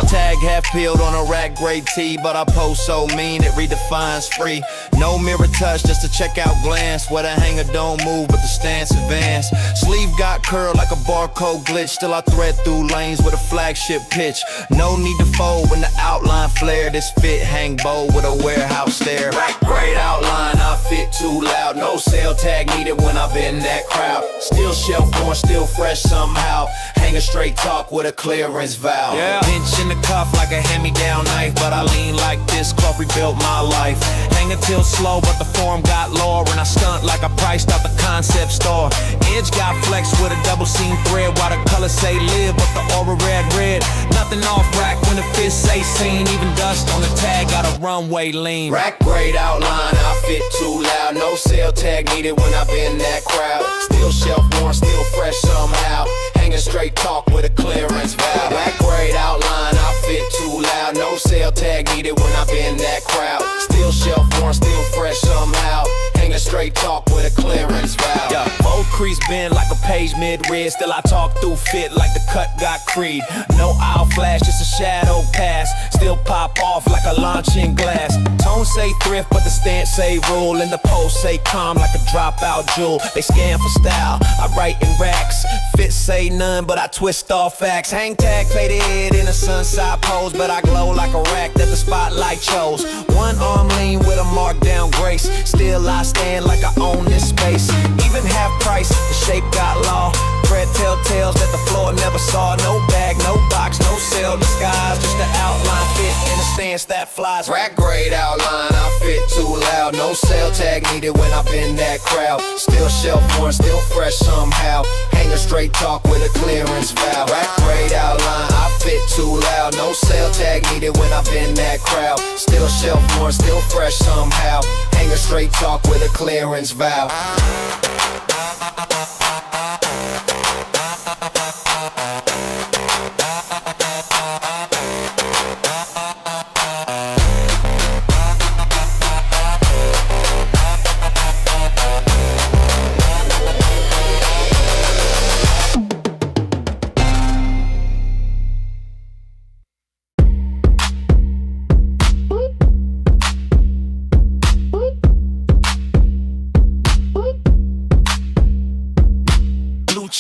Tag half peeled on a Rackgrade tee, but I post so mean it redefines free. No mirror touch, just a checkout glance. Where the hanger don't move, but the stance advance. Sleeve got curled like a barcode glitch. Still I thread through lanes with a flagship pitch. No need to fold when the outline flare. This fit hang bold with a warehouse stare. Rackgrade outline, I fit too loud. No sale tag needed when I've been that crowd. Still shelf born, still fresh somehow. Hang a straight talk with a clearance valve. Pinch in the cuff like a hand-me-down knife, but I lean like this, Clough rebuilt my life. Hang until slow, but the form got lower, and I stunt like I priced out the concept store. Edge got flexed with a double seam thread, while the colors say live, but the aura red. Nothing off rack when the fist say seen, even dust on the tag got a runway lean. Rackgrade outline, I fit too loud, no sale tag needed when I've been that crowd. Still shelf worn, still fresh somehow. Hanging straight talk with a clearance valve. Rackgrade outline, I fit too loud. No sale tag needed when I've been that crowd. Still shelf worn, still fresh somehow. Hanging straight talk with a clearance valve. Yeah, bold crease bend like a page mid-red. Still I talk through fit like the cut got creed. No aisle flash, just a shadow pass. Still pop off like a launching glass. Tone say thrift, but the stance say rule. And the post say calm like a dropout jewel. They scan for style, I write in racks. Fit say none, but I twist off facts. Hang tag faded in a sunside pose, but I glow like a rack that the spotlight chose. One arm lean with a markdown grace. Still I stand like I own this space. Even half price, the shape got law. Fred telltales that the floor never saw. No bag, no box, no sale disguise. Just the outline fit in a stance that flies. Rackgrade outline, I fit too loud. No sale tag needed when I've been that crowd. Still shelf worn, still fresh somehow. Hang a straight talk with a clearance valve. Rackgrade outline, I fit too loud. No sale tag needed when I've been that crowd. Still shelf worn, still fresh somehow. Hang a straight talk with a clearance valve.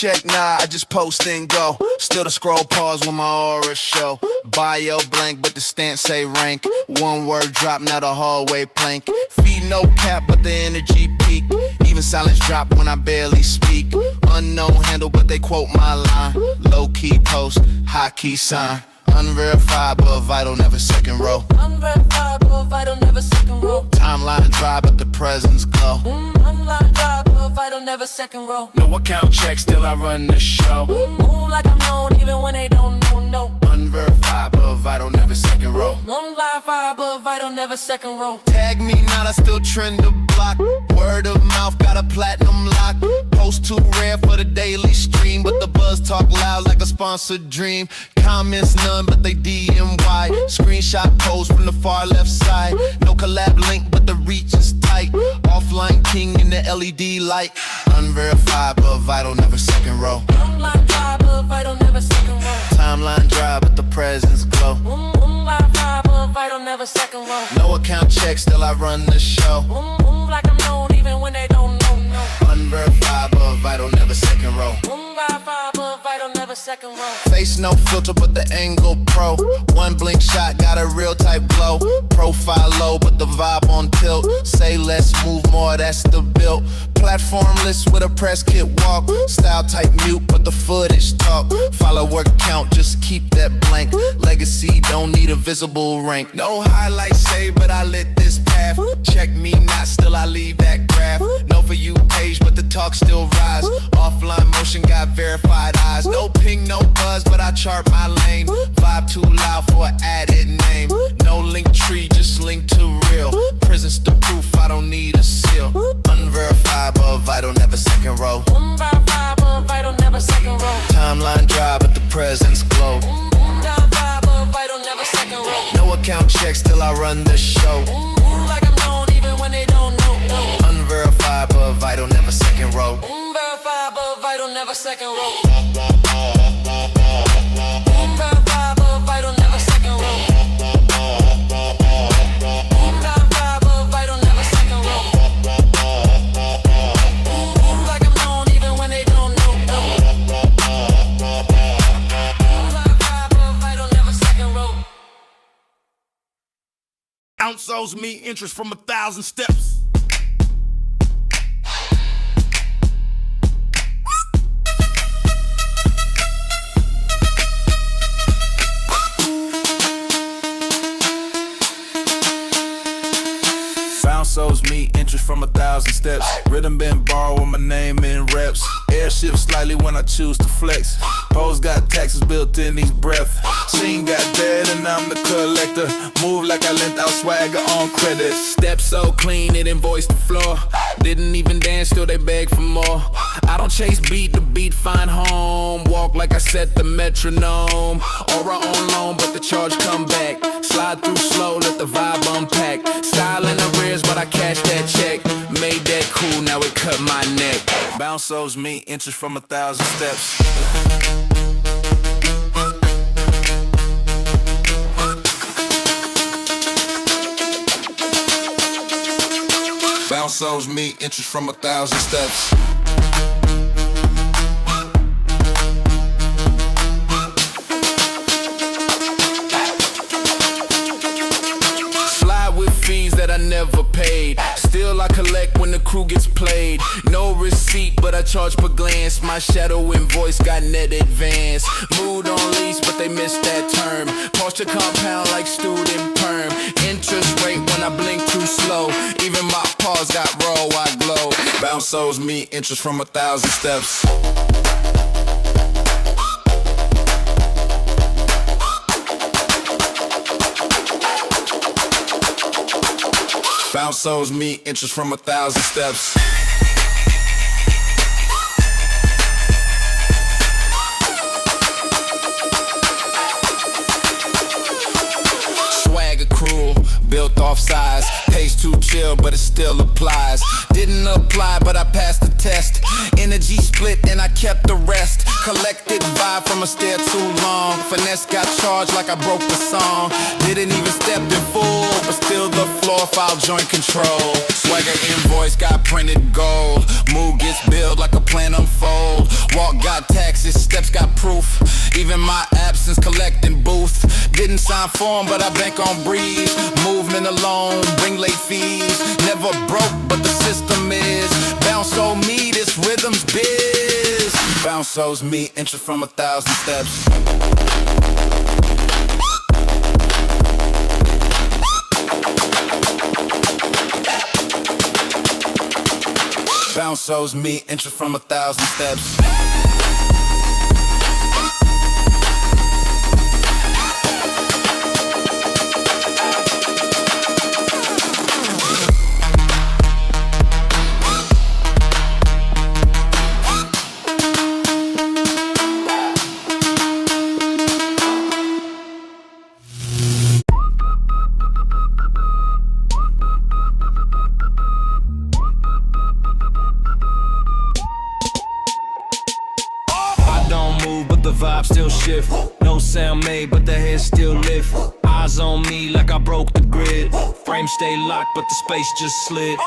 check, nah, I just post and go. Still the scroll pause when my aura show. Bio blank, but the stance say rank. One word drop, now the hallway plank. Feed no cap, but the energy peak. Even silence drop when I barely speak. Unknown handle, but they quote my line. Low key post, high key sign. Unverified but vital, never second row. Unverified but vital, never second row. Timeline dry, but the presence glow. Timeline dry but vital, never second row. No account check, still I run the show. Move like I'm known, even when they don't know, no. Unverified but vital, never second row. Unverified but vital, never second row. Tag me now, I still trend the block. Word of mouth, got a platinum lock. Post too rare for the daily stream, but the buzz talk loud like a sponsored dream. Comments none, but they DM wide. Screenshot post from the far left side. No collab link, but the reach is tight. Offline king in the LED light. Unverified but vital, never second row. Timeline dry but vital, never second row. Timeline dry, but the presence glow. Unverified but vital, never second row. No account check, still I run the show. Move like I'm known, even when they don't know, no. Unverified but vital, never second row. Unverified but vital, never second row. Face no filter, but the angle pro. One blink shot, got a real type glow. Profile low, but the vibe on tilt. Say less, move more, that's the build. Platformless with a press kit walk. Style type mute, but the footage talk. Follower count, just keep that blank. Legacy don't need a visible rank. No highlights saved, but I lit this path. Check me not, still I leave that graph. No for you page, but the talk still rise. Offline motion got verified eyes. No ping, no buzz, but I chart my lane. Vibe too loud for an added name. No link tree, just link to real. Prison's the proof, I don't need a seal. Unverified but vital, never second row. Unverified but vital, never second row. Timeline dry, but the presence glow. Unverified but vital, never second row. No account check, still I run the show. Move like I'm known, even when they don't know, no. Unverified but vital, never second row. Unverified but vital, never second row. Unverified but vital, never second row. Unverified but vital, never second row. Move like I'm known, even when they don't know, no. Unverified but vital, never second row. Ounce owes me interest from 1,000 steps. Bounce owes me interest from 1,000 steps. Rhythm been borrowed with my name in reps. Air shifts slightly when I choose to flex. Pose got taxes built in these breath. Scene got dead and I'm the collector. Move like I lent out swagger on credit. Step so clean, it invoiced the floor. Didn't even dance till they beg for more. I don't chase beat, the beat find home. Walk like I set the metronome. Aura on loan, but the charge come back. Slide through slow, let the vibe unpack. Style in arrears, but I cashed that check. Made that cool, now it cut my neck. Bounce owes me interest from 1,000 steps. Bounce owes me interest from 1,000 steps. Slide with fees that I never paid. Still I collect when the crew gets played. No receipt, but I charge per glance. My shadow invoice got net advance. Mood on lease, but they missed that term. Posture compound like student perm. Interest rate when I blink too slow. Even my paws got raw, I glow. Bounce owes me interest from 1,000 steps. Bounce owes me interest from 1,000 steps. Swagger cruel, built off size. Pace too chill, but it still applies. Didn't apply, but I passed the test. Energy split and I kept the rest. Collected vibe from a stare too long. Finesse got charged like I broke the song. Didn't even step in full, but still the floor file joint control. Swagger invoice got printed gold. Mood gets billed like a plan unfold. Walk got taxes, steps got proof. Even my absence collecting booth. Didn't sign form, but I bank on breeze. Movement alone, bring late fees. Never broke, but the system is. Bounce on me, this rhythm's biz. Bounce owes me interest from 1,000 steps. Bounce owes me interest from 1,000 steps. Still shift, no sound made, but the head still lift. Eyes on me like I broke the grid. Frame stay locked, but the space just slid.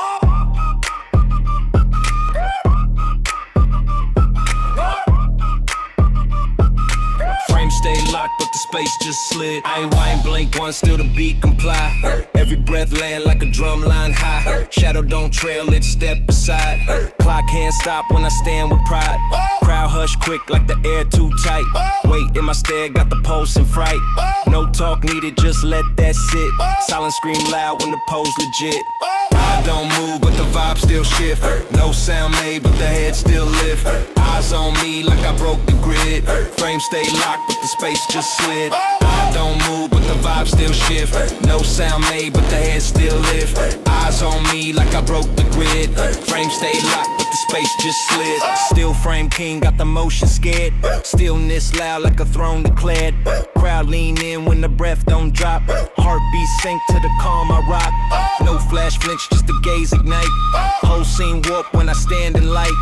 Frame stay locked, but the space just slid. I ain't blink once, still the beat comply. Every breath land like a drum line high. Shadow don't trail, it step aside. Clock can't stop when I stand with pride. Crowd hush quick like the air too tight. Weight in my stare got the pulse in fright. No talk needed, just let that sit. Silence scream loud when the pose legit. I don't move, but the vibe still shift. No sound made, but the head still lift. Eyes on me like I broke the grid. Frame stay locked, but the space just slid. I don't move, but the vibe still shift. No sound made, but the head still lift. Eyes on me like I broke the grid. Frame stay locked, but the space just slid. Still frame king, got the motion scared. Stillness loud like a throne declared. Crowd lean in when the breath don't drop. Heartbeat sync to the calm I rock. No flash flinch, just the gaze ignite. Whole scene warp when I stand in light.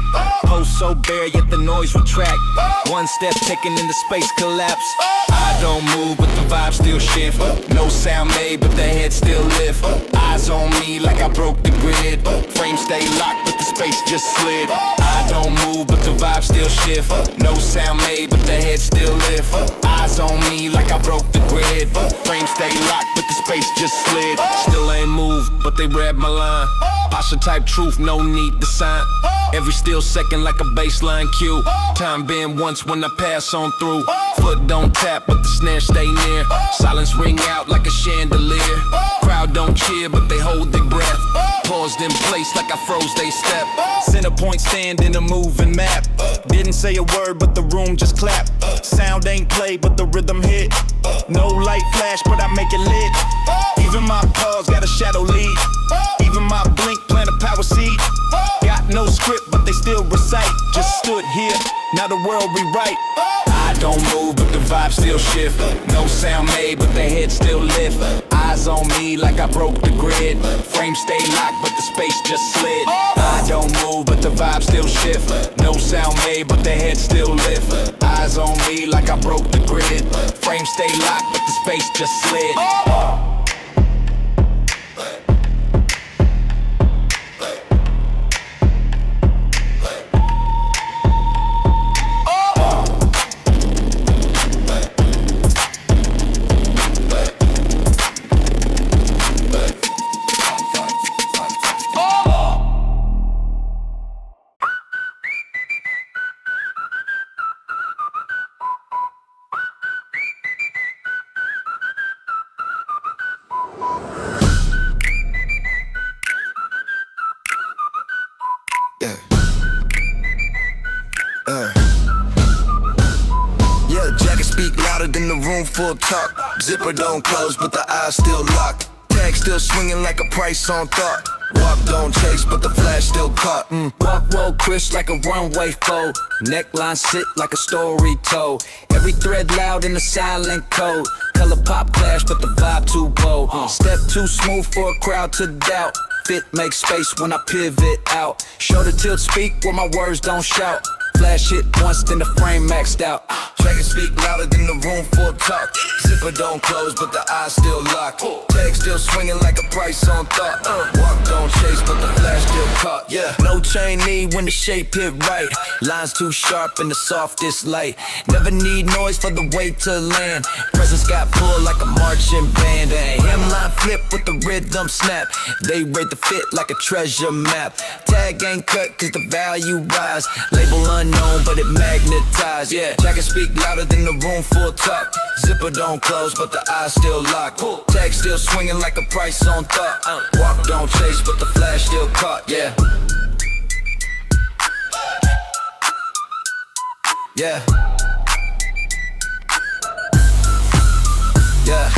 Post so bare, yet the noise retract. One step taken in the space collapse. I don't move, but the vibe still shift. No sound made, but the head still lift. Eyes on me like I broke the grid. Frame stay locked, but the space just slid. I don't move, but the vibe still shift. No sound made, but the head still lift. Eyes on me like I broke the grid. Frame stay locked, but the space just slid. Still ain't moved, but they read my line. Pasha type truth, no need to sign. Every still second like a baseline cue. Time been once when I pass on through. Foot don't tap, but the snare stay near. Silence ring out like a chandelier. Crowd don't cheer, but they hold their breath. Paused in place like I froze they step. Center point stand in a moving map. Didn't say a word, but the room just clapped. Sound ain't played, but the rhythm hit. No light flash, but I make it lit. Even my pause got a shadow lead. Even my blink plant a power seed. Got no script, but they still recite. Just stood here, now the world rewrite. I don't move, but the vibe still shift. No sound made, but the head still lift. Eyes on me like I broke the grid. Frame stay locked, but the space just slid. I don't move, but the vibe still shift. No sound made, but the head still lift. Eyes on me like I broke the grid. Frame stay locked, but the space just slid. In the room full talk. Zipper don't close, but the eyes still locked. Tag still swinging like a price on thought. Walk don't chase, but the flash still caught. Walk roll crisp like a runway fold. Neckline sit like a story told. Every thread loud in the silent code. color pop clash, but the vibe too bold. Step too smooth for a crowd to doubt. Fit makes space when I pivot out. Shoulder tilt speak where my words don't shout. Flash hit once, then the frame maxed out. Track and speak louder than the room full talk. Zipper don't close, but the eyes still locked. Tag still swinging like a price on thought. Walk don't chase, but the flash still caught. Yeah, no chain need when the shape hit right. Lines too sharp in the softest light. Never need noise for the weight to land. Presence got pulled like a marching band. Hemline flip with the rhythm snap. They rate the fit like a treasure map. Tag ain't cut cause the value rise. Label unknown but it magnetized. Yeah, track and speak louder than the room full talk. Zipper don't close but the eyes still locked. Tag still swinging like a price on thought. Walk don't chase but the flash still caught. Yeah. Yeah. Yeah.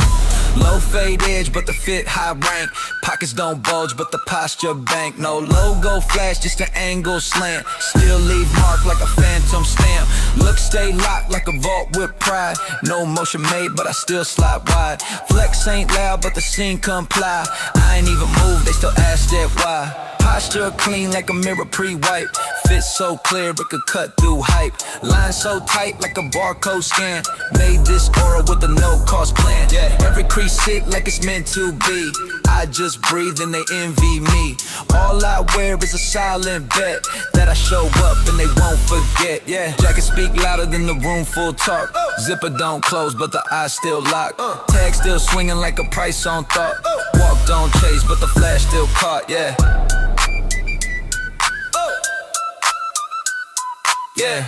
Low fade edge, but the fit high rank. Pockets don't bulge, but the posture bank. No logo flash, just an angle slant. Still leave mark like a phantom stamp. Look stay locked like a vault with pride. No motion made, but I still slide wide. Flex ain't loud, but the scene comply. I ain't even moved, they still ask that why. Posture clean like a mirror pre-wipe. Fit so clear it could cut through hype. Line so tight like a barcode scan. Made this aura with a no-cost plan. Yeah, every crease sit like it's meant to be. I just breathe and they envy me. All I wear is a silent bet that I show up and they won't forget. Yeah, jacket speak louder than the room full talk. Zipper don't close but the eyes still locked. Tag still swinging like a price on thought. Walk don't chase but the flash still caught. Yeah. Yeah.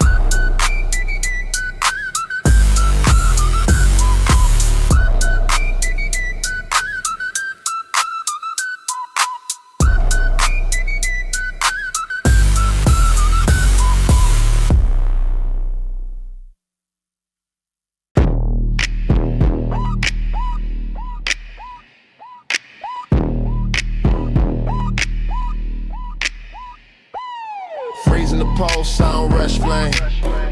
Freezing the pulse, sound rush flame.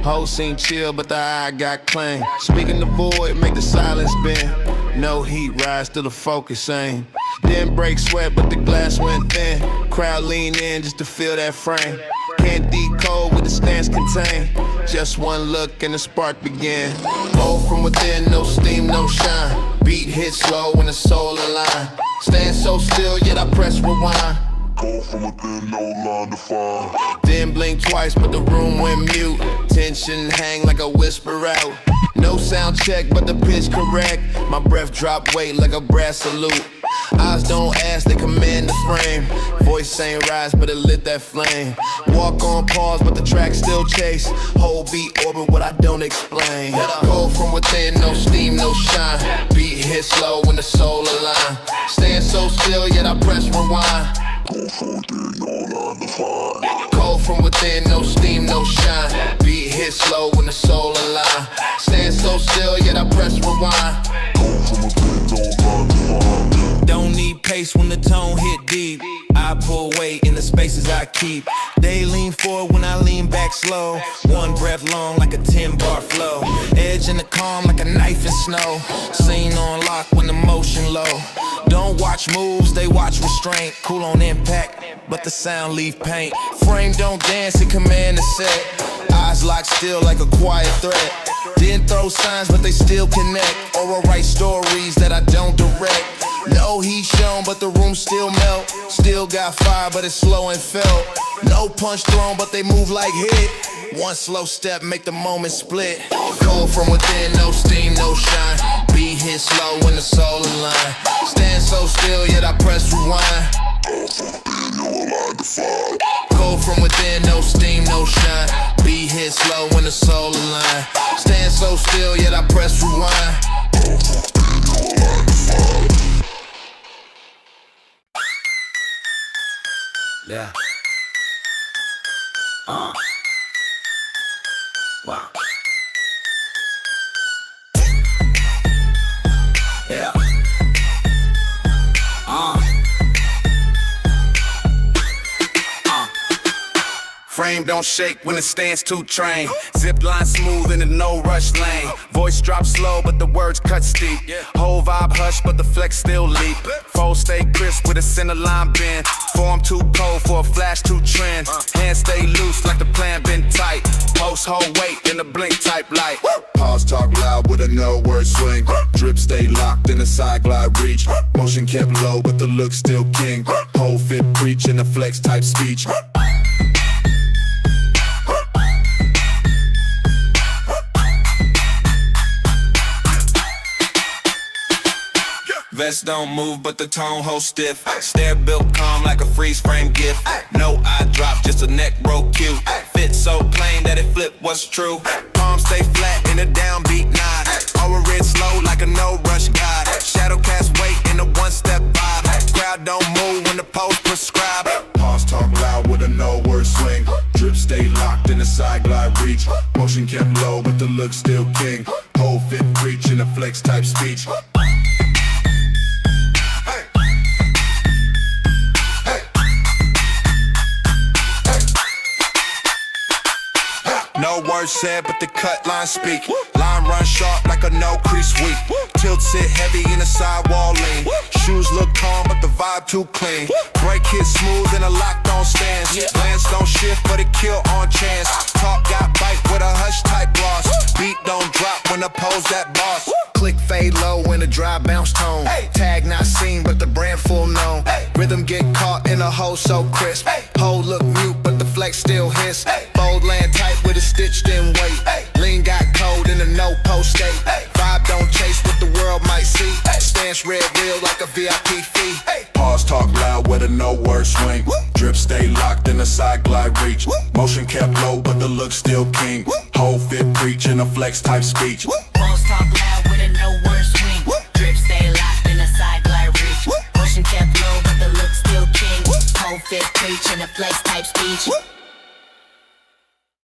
Whole scene chill, but the eye got claim. Speaking the void, make the silence bend. No heat, rise to the focus aim. Then break sweat, but the glass went thin. Crowd lean in just to feel that frame. Can't decode what the stance contain. Just one look and the spark begin. Oh, from within, no steam, no shine. Beat hit slow when the soul align. Stand so still, yet I press rewind. Go from within, no line to find. Then blink twice, but the room went mute. Tension hang like a whisper out. No sound check, but the pitch correct. My breath drop weight like a brass salute. Eyes don't ask, they command the frame. Voice ain't rise, but it lit that flame. Walk on pause, but the track still chase. Whole beat orbit, what I don't explain. Go from within, no steam, no shine. Beat hit slow when the soul align. Stand so still, yet I press rewind. Cold from within, no steam, no shine. Beat hit slow when the soul align. Stand so still, yet I press rewind. Don't need pace when the tone hit deep. I pull weight in the spaces I keep. They lean forward when I lean back slow. One breath long like a 10-bar flow. Edge in the calm like a knife in snow. Scene on lock when the motion low. Don't watch moves, they watch restraint. Cool on impact, but the sound leave paint. Frame don't dance, it command the set. Eyes locked still like a quiet threat. Didn't throw signs, but they still connect. Or write stories that I don't direct. No heat shown, but the room still melt. Still got fire, but it's slow and felt. No punch thrown, but they move like hit. One slow step make the moment split. Cold from within, no steam, no shine. Beat hit slow when the soul align. Stand so still, yet I press rewind. Cold from within, no steam, no shine. Beat hit slow when the soul align. Stand so still, yet I press rewind. Yeah. Wow. Yeah. frame don't shake when it stands to train. Zip line smooth in a no rush lane. Voice drop slow, but the words cut steep. Whole vibe hush, but the flex still leap. Fold stay crisp with a center line bend. Form too cold for a flash to trend. Hands stay loose like the plan been tight. Post whole weight in the blink type light. Pause talk loud with a no word swing. Drip stay locked in a side glide reach. Motion kept low, but the look still king. Whole fit preach in a flex type speech. Vest don't move, but the tone hold stiff. Stare built calm like a freeze frame gift. No eye drop, just a neck roll cute. Fit so plain that it flip what's true. Palms stay flat in a downbeat nod. Aura red slow like a no rush guide. Shadow cast weight in a one step vibe. Crowd don't move when the pose prescribe. Pause talk loud with a no word swing. Drip stay locked in a side glide reach. Motion kept low, but the look still king. Whole fit preach in a flex type speech. No words said, but the cut line speak. Line run sharp like a no crease weak. Tilt sit heavy in a sidewall lean. Shoes look calm, but the vibe too clean. Break hit smooth in a locked on stance. Glance don't shift, but it kill on chance. Talk got bite with a hush type gloss. Beat don't drop when I pose that boss. Click fade low in a dry bounce tone. Tag not seen, but the brand full known. Rhythm get caught in a hole so crisp. Hole look mute, but the flex still hiss. Bold land tight with a stitched in weight. Lean got cold in a no post state. Vibe don't chase what the world might see. Stance red real like a VIP fee. Pause talk loud with a no word swing. Drip stay locked in a side glide reach. Motion kept low, but the look still king. Whole fit preach in a flex type speech. Pulse talk loud with a no word swing. Drip stay locked in a side glide reach. Motion kept low, but the look still king. Whole fit preach in a flex type speech.